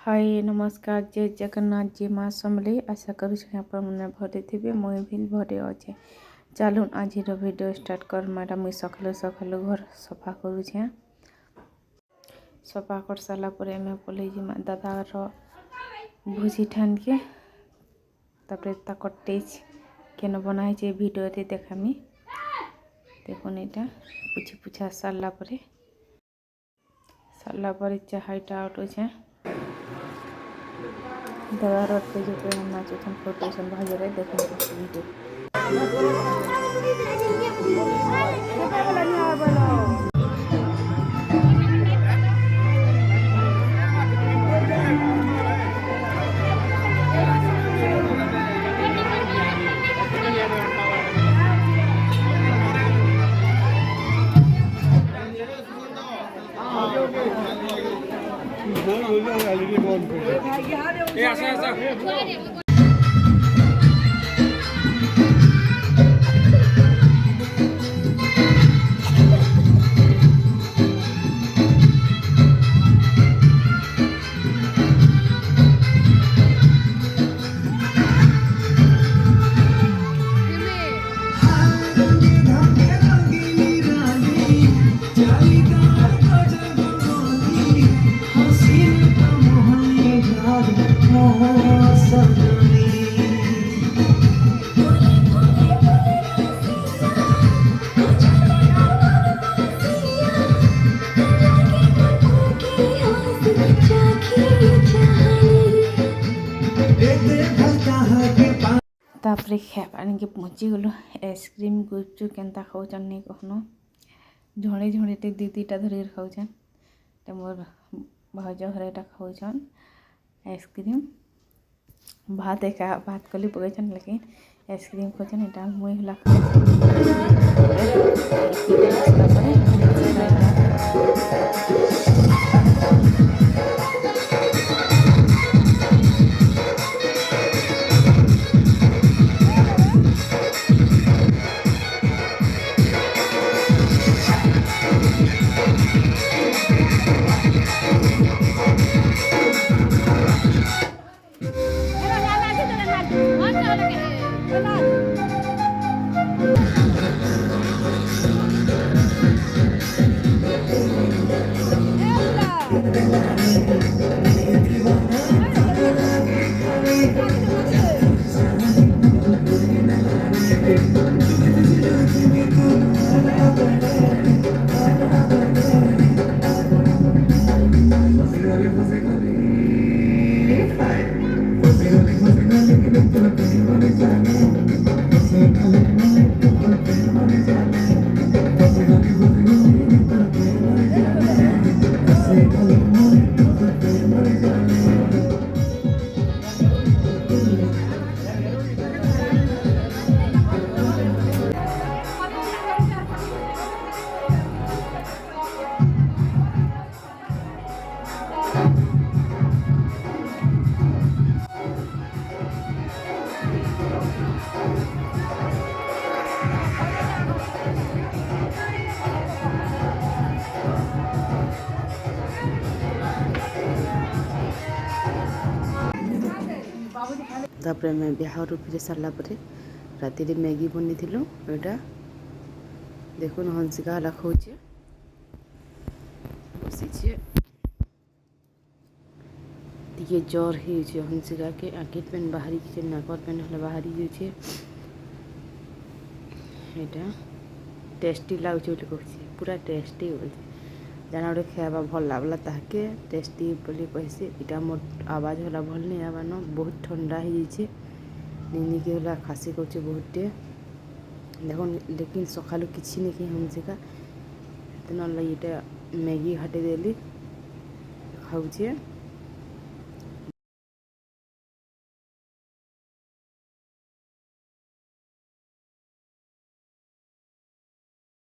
हाय नमस्कार जय जगन्नाथ जी माँ समले आशा करुँ आपण मैंने भरे थे मुई भी भरे अच्छे। चलून आज वीडियो स्टार्ट कर मैडा मुई सकालू सकालू घर सफा करुछे। सफा कर सारा पर पलि दादार भोजी ठान के टेज केन बनाई भिडियो देखामी। देखुन यहाँ पुछी पुछा सारा पर चाहा उठुचे दादार टेज नाचुन फोटोसन भाजरे देखने वीडियो। तापरे खेपानी के पहुँची गलु आइसक्रीम गुपचुप केनता खाऊन नहीं कहन झड़े झड़े दीटा धर खाऊन मोर भाज घर खाऊन आइसक्रीम भात एका भात कली पकईन लेकिन आइसक्रीम खाऊन यहाँ मुई तापर मैं बिहार फिर सारा पर राति मैगी बनी थी यहाँ देखुन हंसिका हला खाऊे बसीचे टे जर हो हंसिका के आगे पेन बाहरी नाकर पेन हला बाहरी जाऊे यहाँ टेस्टी लगुच कहूँ पूरा टेस्टी बोल जाना गोटे खावा भल लगला ताके टेस्टी बोली कहसी इटा मोर आवाज होला भल नहीं आवा न बहुत ठंडा हो जाइए निनी के होला खासी कर बहुत टे देख लेकिन सकालू किसी नहीं कि हमसे का इतना लगे मैगी हाटे देली खाऊे।